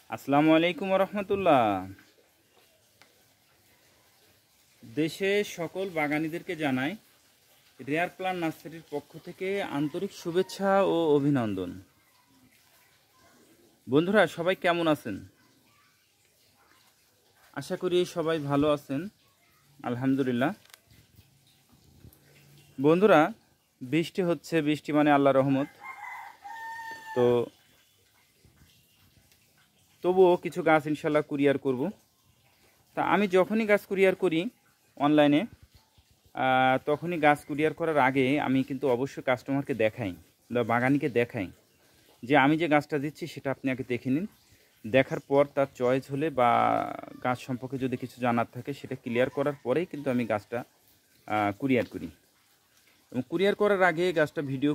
আসসালামু আলাইকুম রহমতুল্লাহ। দেশে সকল বাগানীদেরকে জানাই রেয়ার প্লান্ট নার্সারির পক্ষ থেকে আন্তরিক শুভেচ্ছা ও অভিনন্দন। বন্ধুরা, সবাই কেমন আছেন? আশা করি সবাই ভালো আছেন, আলহামদুলিল্লাহ। বন্ধুরা, বৃষ্টি হচ্ছে, বৃষ্টি মানে আল্লাহর রহমত। তবুও কিছু গাছ ইনশাল্লাহ কুরিয়ার করব। তা আমি যখনই গাছ কুরিয়ার করি অনলাইনে, তখনই গাছ কুরিয়ার করার আগে আমি কিন্তু অবশ্যই কাস্টমারকে দেখাই বা বাগানিকে দেখাই যে আমি যে গাছটা দিচ্ছি সেটা আপনি আগে দেখে নিন। দেখার পর তার চয়েস হলে বা গাছ সম্পর্কে যদি কিছু জানার থাকে সেটা ক্লিয়ার করার পরেই কিন্তু আমি গাছটা কুরিয়ার করি। এবং কুরিয়ার করার আগে গাছটা ভিডিও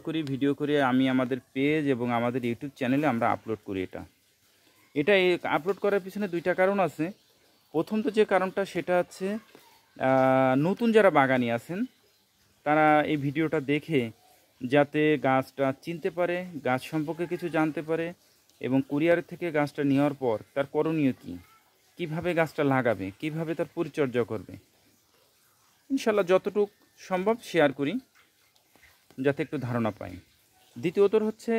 করে আমি আমাদের পেজ এবং আমাদের ইউটিউব চ্যানেলে আমরা আপলোড করি। এটা আপলোড করার পিছনে দুইটা কারণ আছে। প্রথম তো যে কারণটা সেটা হচ্ছে নতুন যারা বাগানি আছেন তারা এই ভিডিওটা দেখে যাতে গাছটা চিনতে পারে, গাছ সম্পর্কে কিছু জানতে পারে এবং কুরিয়ার থেকে গাছটা নেওয়ার পর তার করণীয় কী, কীভাবে গাছটা লাগাবে, কিভাবে তার পরিচর্যা করবে, ইনশাল্লাহ যতটুকু সম্ভব শেয়ার করি যাতে একটু ধারণা পাই। দ্বিতীয়ত হচ্ছে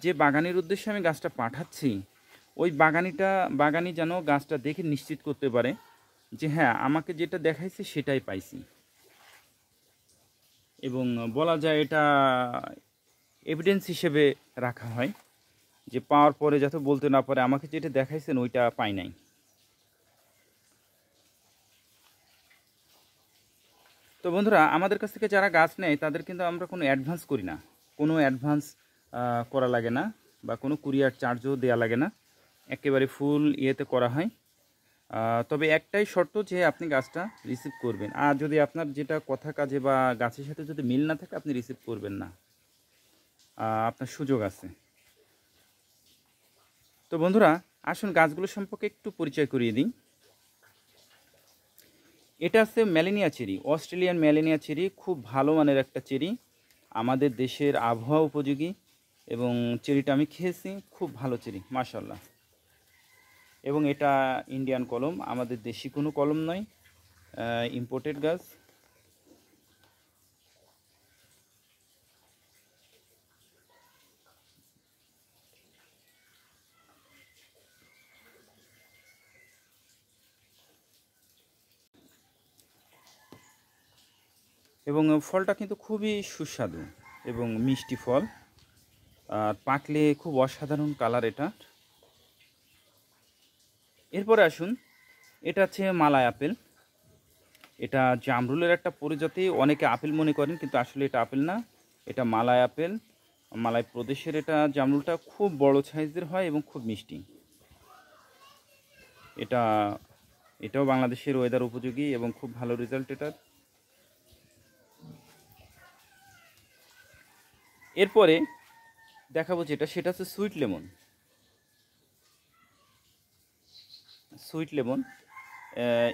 যে বাগানের উদ্দেশ্যে আমি গাছটা পাঠাচ্ছি ওই বাগানি যেন গাছটা দেখে নিশ্চিত করতে পারে যে হ্যাঁ, আমাকে যেটা দেখাইছে সেটাই পাইছি। এবং বলা যায় এটা এভিডেন্স হিসেবে রাখা হয় যে পাওয়ার পরে যাতে বলতে না পারে আমাকে যেটা দেখাইছেন ওইটা পাই নাই। তো বন্ধুরা, আমাদের কাছ থেকে যারা গাছ নেয় তাদের কিন্তু আমরা কোনো অ্যাডভান্স করি না, কোনো অ্যাডভান্স করা লাগে না বা কোনো কুরিয়ার চার্জও দেওয়া লাগে না, একেবারে ফুল ইয়েতে করা হয়। তবে একটাই শর্ত যে আপনি গাছটা রিসিভ করবেন, আর যদি আপনার যেটা কথা কাজে বা গাছের সাথে যদি মিল না থাকে আপনি রিসিভ করবেন না, আপনার সুযোগ আছে। তো বন্ধুরা, আসুন গাছগুলো সম্পর্কে একটু পরিচয় করিয়ে দিই। এটা আছে ম্যালেনিয়া চেরি, অস্ট্রেলিয়ান ম্যালেনিয়া চেরি, খুব ভালো মানের একটা চেরি, আমাদের দেশের আবহাওয়া উপযোগী এবং চেরিটা আমি খেয়েছি, খুব ভালো চেরি মাশাআল্লাহ। এবং এটা ইন্ডিয়ান কলম, আমাদের দেশি কোনো কলম নয়, ইম্পোর্টেড গাছ। এবং ফলটা কিন্তু খুবই সুস্বাদু এবং মিষ্টি ফল, আর পাকলে খুব অসাধারণ কালার এটা। এরপরে আসুন, এটা হচ্ছে মালাই আপেল। এটা জামরুলের একটা প্রজাতি, অনেকে আপেল মনে করেন কিন্তু আসলে এটা আপেল না, এটা মালাই আপেল। মালাই প্রদেশের এটা জামরুলটা খুব বড় সাইজের হয় এবং খুব মিষ্টি। এটাও বাংলাদেশের ওয়েদার উপযোগী এবং খুব ভালো রেজাল্ট এটার। এরপরে দেখাবো সেটা হচ্ছে সুইট লেমন।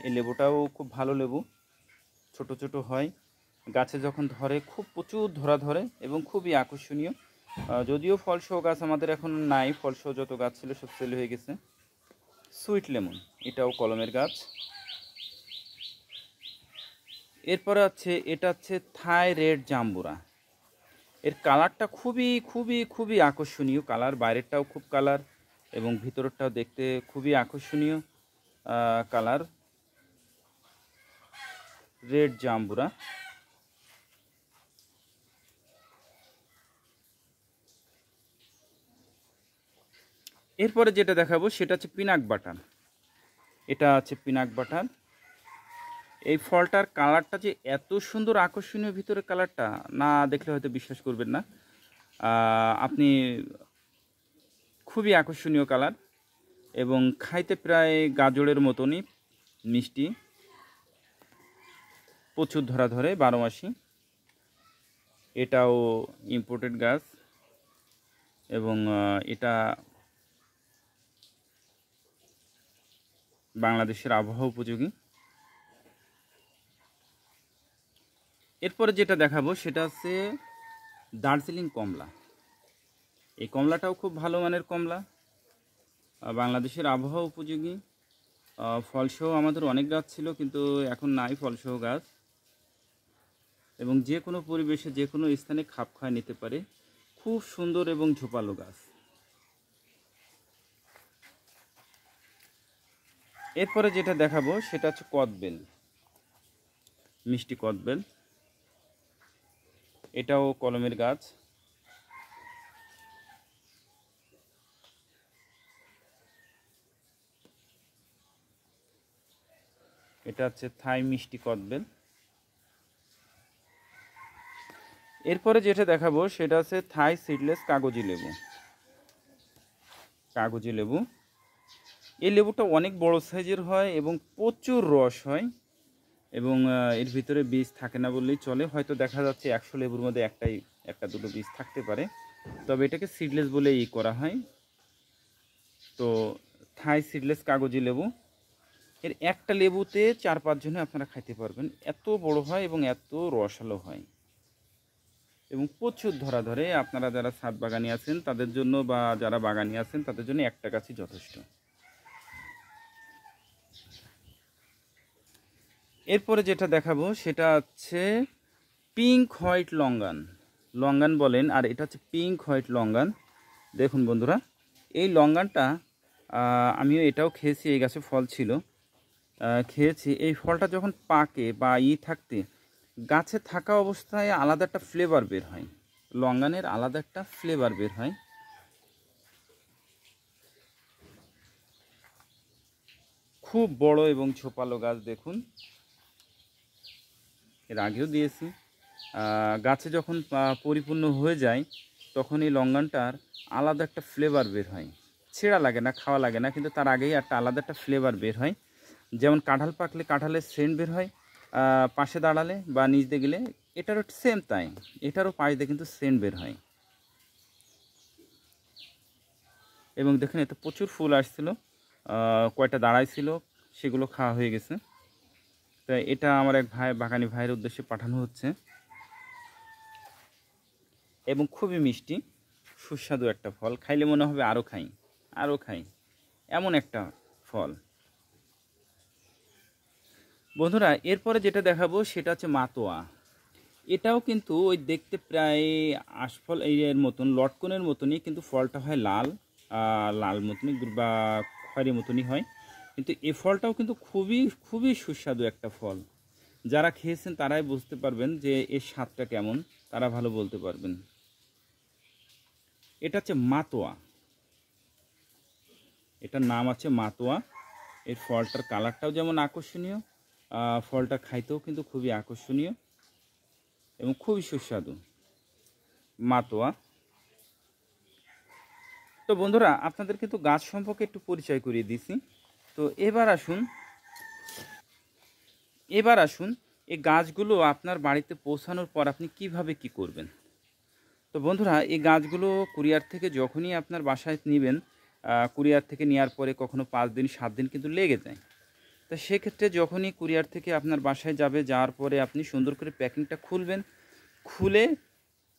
এই লেবুটাও খুব ভালো লেবু, ছোট ছোট হয়, গাছে যখন ধরে খুব প্রচুর ধরে এবং খুবই আকর্ষণীয়। যদিও ফলসহ গাছ আমাদের এখন নাই, ফলসহ যত গাছ ছিল সব সেল হয়ে গেছে। সুইট লেমন, এটাও কলমের গাছ। এরপরে এটা হচ্ছে থাই রেড জাম্বুরা। এর কালারটা খুবই খুবই খুবই আকর্ষণীয় কালার, বাইরেরটাও খুব কালার এবং ভিতরেরটাও দেখতে খুবই আকর্ষণীয় কালার, রেড জাম্বুরা। এরপরে যেটা দেখাবো সেটা হচ্ছে পিনাক বাটার। এটা আছে পিনাক বাটার। এই ফলটার কালারটা যে এত সুন্দর আকর্ষণীয়, ভিতরের কালারটা না দেখলে হয়তো বিশ্বাস করবেন না আপনি, খুবই আকর্ষণীয় কালার এবং খাইতে প্রায় গাজরের মতনই মিষ্টি, প্রচুর ধরে 12 মাসি। এটাও ইম্পোর্টেড গাছ এবং এটা বাংলাদেশের আবহাওয়া উপযোগী। এরপরে যেটা দেখাবো সেটা হচ্ছে দার্জিলিং কমলা। এই কমলাটাও খুব ভালো মানের কমলা, বাংলাদেশের আবহাওয়া উপযোগী ফলসহ আমাদের অনেক গাছ ছিল, কিন্তু এখন নাই ফলসহ গাছ, এবং যে কোনো পরিবেশে যে কোনো স্থানে খাপ খায় নিতে পারে। খুব সুন্দর এবং ঝোপালো গাছ। এরপরে যেটা দেখাবো সেটা হচ্ছে কদবেল, মিষ্টি কদবেল। এটাও কলমের গাছ। এটা হচ্ছে থাই মিষ্টি কদবেল। এরপরে যেটা দেখাবো সেটা হচ্ছে থাই সিডলেস কাগজি লেবু। কাগজি লেবু, এই লেবুটা অনেক বড় সাইজের হয় এবং প্রচুর রস হয়, এবং এর ভিতরে বীজ থাকে না বললেই চলে। হয়তো দেখা যাচ্ছে 100 লেবুর মধ্যে একটা দুটো বীজ থাকতে পারে, তবে এটাকে সিডলেস বলে করা হয়। তো থাই সিডলেস কাগজি লেবু, এর একটা লেবুতে 4-5 জনে আপনারা খাইতে পারবেন। এত বড় হয় এবং এত রসালো হয় এবং প্রচুর ধরা ধরে। আপনারা যারা ছাদ বাগানি আছেন তাদের জন্য, বা যারা বাগানি আছেন তাদের জন্য একটা গাছই যথেষ্ট। এরপরে যেটা দেখাবো সেটা হচ্ছে পিঙ্ক হোয়াইট লঙ্গান। লঙ্গান বলেন, আর এটা হচ্ছে পিঙ্ক হোয়াইট লঙ্গান। দেখুন বন্ধুরা, এই লঙ্গানটা আমিও এটাও খেয়েছি। এই গাছে ফল ছিল, খেয়েছি। এই ফলটা যখন পাকে বা থাকতে গাছে থাকা অবস্থায় আলাদা একটা ফ্লেভার বের হয়। লঙ্গানের আলাদা একটা ফ্লেভার বের হয়। খুব বড় এবং ঝোপালো গাছ। দেখুন, এর আগেও দিয়েছি। গাছে যখন পরিপূর্ণ হয়ে যায় তখন এই লঙ্গানটার আলাদা একটা ফ্লেভার বের হয়। ছেঁড়া লাগে না, খাওয়া লাগে না, কিন্তু তার আগেই একটা আলাদা একটা ফ্লেভার বের হয়। যেমন কাঁঠাল পাকলে কাঁঠালের সেন্ট বের হয়, পাশে দাঁড়ালে বা নিচ দিয়ে গেলে, এটারও সেম তাই। এটারও পাশ দিয়ে কিন্তু সেন্ট বের হয়। এবং দেখুন, এতে প্রচুর ফুল আসছিল, কয়টা দাঁড়াইছিল, সেগুলো খাওয়া হয়ে গেছে। তাই এটা আমার এক বাগানি ভাইয়ের উদ্দেশ্যে পাঠানো হচ্ছে। এবং খুবই মিষ্টি, সুস্বাদু একটা ফল। খাইলে মনে হবে আরও খাই, আরও খাই, এমন একটা ফল। বন্ধুরা, এরপরে যেটা দেখাবো সেটা হচ্ছে মাতোয়া। এটাও কিন্তু ওই দেখতে প্রায় আশফল এর মতন, লটকনের মতনই, কিন্তু ফলটা হয় লাল, লাল মতনই বা খয়েরি মতনই হয়। কিন্তু এই ফলটাও কিন্তু খুবই খুবই সুস্বাদু একটা ফল। যারা খেয়েছেন তারাই বুঝতে পারবেন যে এর স্বাদটা কেমন, তারা ভালো বলতে পারবেন। এটা হচ্ছে মাতোয়া, এটার নাম আছে মাতোয়া। এর ফলটার কালারটাও যেমন আকর্ষণীয়, ফলটা খাইতেও কিন্তু খুবই আকর্ষণীয় এবং খুবই সুস্বাদু মাতোয়া। তো বন্ধুরা, আপনাদের কিন্তু গাছ সম্পর্কে একটু পরিচয় করিয়ে দিয়েছি। তো এবার আসুন এই গাছগুলো আপনার বাড়িতে পৌঁছানোর পর আপনি কিভাবে কি করবেন। তো বন্ধুরা, এই গাছগুলো কুরিয়ার থেকে যখনই আপনার বাসায় নেবেন, কুরিয়ার থেকে নেওয়ার পরে কখনো 5 দিন 7 দিন কিন্তু লেগে যায়। তো সেক্ষেত্রে যখনই কুরিয়ার থেকে আপনার বাসায় যাবে, যাওয়ার পরে আপনি সুন্দর করে প্যাকিংটা খুলবেন, খুলে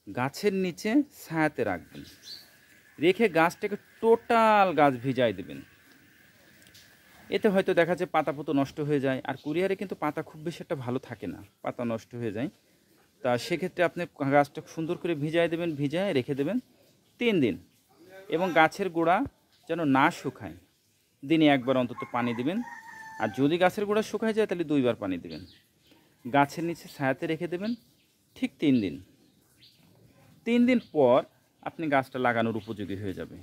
গাছের নিচে ছায়াতে রাখবেন, রেখে গাছটাকে টোটাল গাছ ভিজাই দেবেন। এতে হয়তো দেখা যায় পাতা পুতো নষ্ট হয়ে যায়, আর কুরিয়ারে কিন্তু পাতা খুব বেশি একটা ভালো থাকে না, পাতা নষ্ট হয়ে যায়। তা সেক্ষেত্রে আপনি গাছটা সুন্দর করে ভিজাই দেবেন, ভিজায় রেখে দেবেন 3 দিন। এবং গাছের গোড়া যেন না শুকায়, দিনে একবার অন্তত পানি দিবেন। আর যদি গাছের গোড়া শুকায় যায় তাহলে 2 বার পানি দিবেন। গাছের নিচে ছায়াতে রেখে দেবেন ঠিক 3 দিন। 3 দিন পর আপনি গাছটা লাগানোর উপযোগী হয়ে যাবে।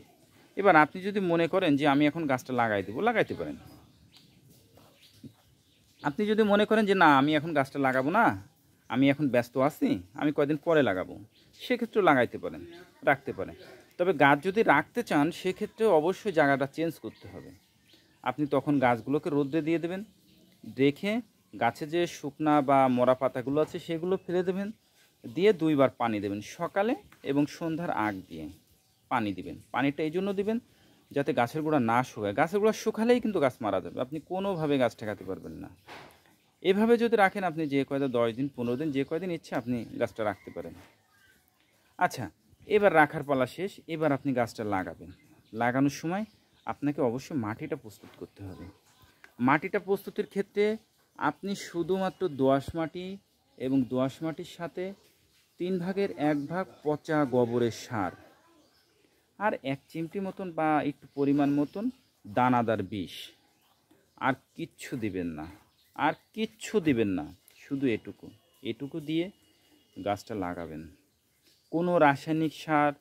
এবার আপনি যদি মনে করেন যে আমি এখন গাছটা লাগাই দেবো, লাগাইতে পারেন। আপনি যদি মনে করেন যে না, আমি এখন গাছটা লাগাবো না, আমি এখন ব্যস্ত আছি, আমি কয়দিন পরে লাগাবো, সেক্ষেত্রেও লাগাইতে পারেন, রাখতে পারেন। তবে গাছ যদি রাখতে চান সেক্ষেত্রে অবশ্যই জায়গাটা চেঞ্জ করতে হবে। আপনি তখন গাছগুলোকে রোদে দিয়ে দেবেন, রেখে গাছে যে শুকনা বা মরা পাতাগুলো আছে সেগুলো ফেলে দেবেন, দিয়ে 2 বার পানি দেবেন, সকালে এবং সন্ধ্যার আগ দিয়ে পানি দিবেন। পানিটা এই জন্য দিবেন যাতে গাছের গোড়া না শুকায়। গাছের গোড়া শুকালেই কিন্তু গাছ মারা যাবে, আপনি কোনোভাবে গাছ ঠেকাতে পারবেন না। এভাবে যদি রাখেন, আপনি যে কয়দিন 10 দিন 15 দিন যে কয়দিন ইচ্ছে আপনি গাছটা রাখতে পারেন। আচ্ছা, এবার রাখার পালা শেষ। এবার আপনি গাছটা লাগাবেন। লাগানোর সময় আপনাকে অবশ্যই মাটিটা প্রস্তুত করতে হবে। মাটিটা প্রস্তুতির ক্ষেত্রে আপনি শুধুমাত্র দোআঁশ মাটি এবং দোআঁশ মাটির সাথে 3 ভাগের 1 ভাগ পচা গোবরের সার আর 1 চিমটি মতন বা একটু পরিমাণ মতন দানাদার বিষ, আর কিচ্ছু দিবেন না, আর কিচ্ছু দিবেন না, শুধু এটুকু দিয়ে গাছটা লাগাবেন। কোনো রাসায়নিক সার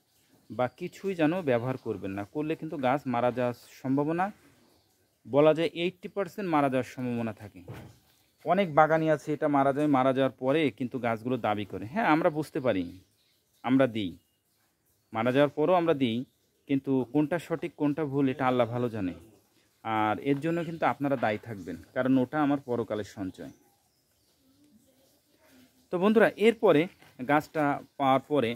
বা কিছুই যেন ব্যবহার করবেন না, করলে কিন্তু গাছ মারা যাওয়ার সম্ভাবনা, বলা যায় 80% মারা যাওয়ার সম্ভাবনা থাকে। অনেক বাগানি আছে এটা মারা যাওয়ার পরে কিন্তু গাছগুলো দাবি করে, হ্যাঁ আমরা বুঝতে পারি, আমরা দিই, মারা যাওয়ার পরও আমরা দিই, কিন্তু কোনটা সঠিক কোনটা ভুল এটা আল্লাহ ভালো জানে। আর এর জন্য কিন্তু আপনারা দায়ী থাকবেন, কারণ ওটা আমার পরকালের সঞ্চয়। তো বন্ধুরা, এরপরে গাছটা পাওয়ার পরে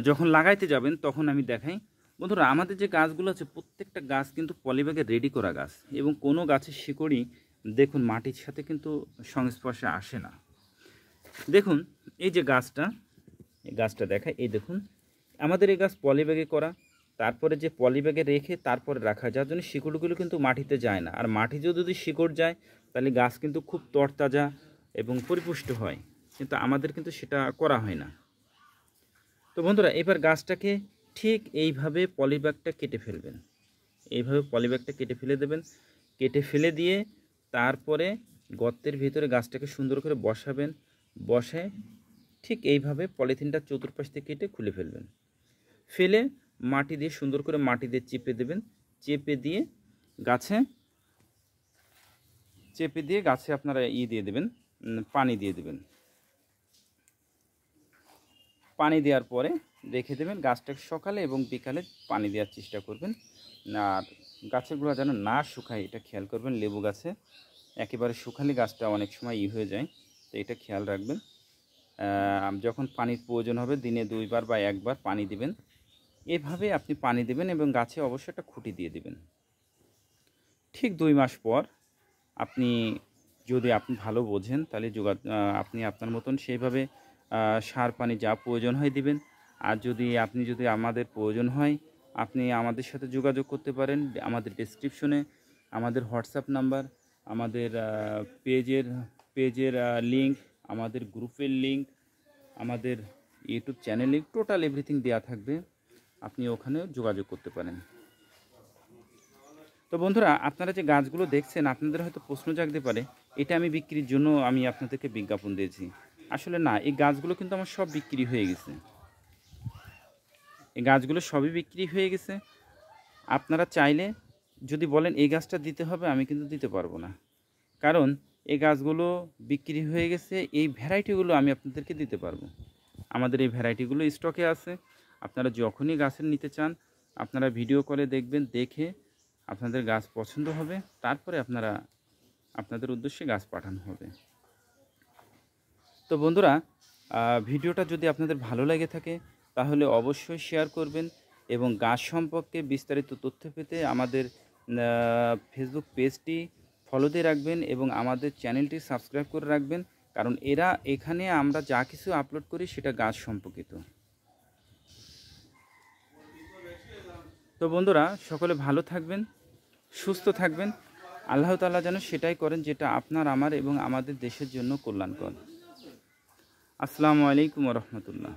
যখন লাগাইতে যাবেন তখন আমি দেখাই। বন্ধুরা, আমাদের যে গাছগুলো আছে প্রত্যেকটা গাছ কিন্তু পলিব্যাগে রেডি করা গাছ, এবং কোনো গাছের শিকড়ই দেখুন মাটির সাথে কিন্তু সংস্পর্শে আসে না। দেখুন এই যে গাছটা দেখায়, এই দেখুন আমাদের এই গাছ পলিব্যাগে করা, তারপরে যে পলিব্যাগে রেখে তারপরে রাখা, যার জন্য শিকড়গুলো কিন্তু মাটিতে যায় না। আর মাটিতেও যদি শিকড় যায় তাহলে গাছ কিন্তু খুব তরতাজা এবং পরিপুষ্ট হয়, কিন্তু আমাদের কিন্তু সেটা করা হয় না। তো বন্ধুরা, এবার গাছটাকে ঠিক এইভাবে পলিব্যাগটা কেটে ফেলবেন, এইভাবে পলিব্যাগটা কেটে ফেলে দেবেন। কেটে ফেলে দিয়ে তারপরে গর্তের ভিতরে গাছটাকে সুন্দর করে বসাবেন, বসায় ঠিক এইভাবে পলিথিনটা চতুর্পাশ থেকে কেটে খুলে ফেলবেন। ফেলে মাটি দিয়ে সুন্দর করে মাটি দিয়ে চেপে দেবেন, চেপে দিয়ে গাছে আপনারা দিয়ে দেবেন, পানি দিয়ে দেবেন। পানি দেওয়ার পরে রেখে দেবেন। গাছটাকে সকালে এবং বিকালে পানি দেওয়ার চেষ্টা করবেন, আর গাছের গোড়া যেন না শুকায় এটা খেয়াল করবেন। লেবু গাছে একেবারে শুকালে গাছটা অনেক সময় হয়ে যায়, তো এটা খেয়াল রাখবেন। যখন পানির প্রয়োজন হবে দিনে 2 বার বা 1 বার পানি দিবেন। এভাবে আপনি পানি দেবেন এবং গাছে অবশ্যই একটা খুঁটি দিয়ে দেবেন। ঠিক 2 মাস পর আপনি যদি ভালো বোঝেন তাহলে আপনি আপনার মতন সেইভাবে সার পানি যা প্রয়োজন হয় দিবেন। আর যদি আমাদের প্রয়োজন হয় আপনি আমাদের সাথে যোগাযোগ করতে পারেন। আমাদের ডেসক্রিপশনে আমাদের হোয়াটসঅ্যাপ নাম্বার, আমাদের পেজের লিঙ্ক, আমাদের গ্রুপের লিঙ্ক, আমাদের YouTube channel link, total everything দেওয়া থাকবে, আপনি ওখানে যোগাযোগ করতে পারেন। তো বন্ধুরা, আপনারা যে গাছগুলো দেখছেন আপনাদের হয়তো প্রশ্ন জাগতে পারে এটা আমি বিক্রির জন্য আমি আপনাদেরকে বিজ্ঞাপন দিয়েছি। আসলে না, এই গাছগুলো কিন্তু আমার সব বিক্রি হয়ে গেছে, এই গাছগুলো সবই বিক্রি হয়ে গেছে। আপনারা চাইলে যদি বলেন এই গাছটা দিতে হবে, আমি কিন্তু দিতে পারবো না, কারণ এই গাছগুলো বিক্রি হয়ে গেছে। এই ভ্যারাইটিগুলো আমি আপনাদেরকে দিতে পারবো। আমাদের এই ভ্যারাইটিগুলো স্টকে আছে। আপনারা যখনই গাছের নিতে চান আপনারা ভিডিও কলে দেখবেন, দেখে আপনাদের গাছ পছন্দ হবে, তারপরে আপনাদের উদ্দেশ্যে গাছ পাঠানো হবে। তো বন্ধুরা, ভিডিওটা যদি আপনাদের ভালো লেগে থাকে তাহলে অবশ্যই শেয়ার করবেন, এবং গাছ সম্পর্কে বিস্তারিত তথ্য পেতে আমাদের ফেসবুক পেজটি ফলো দিয়ে রাখবেন এবং আমাদের চ্যানেলটি সাবস্ক্রাইব করে রাখবেন, কারণ এখানে আমরা যা কিছু আপলোড করি সেটা গাছ সম্পর্কিত। তো বন্ধুরা, সকলে ভালো থাকবেন, সুস্থ থাকবেন। আল্লাহ তাআলা যেন সেটাই করেন যেটা আপনার, আমার এবং আমাদের দেশের জন্য কল্যাণকর। আসসালামু আলাইকুম ওয়া রাহমাতুল্লাহ।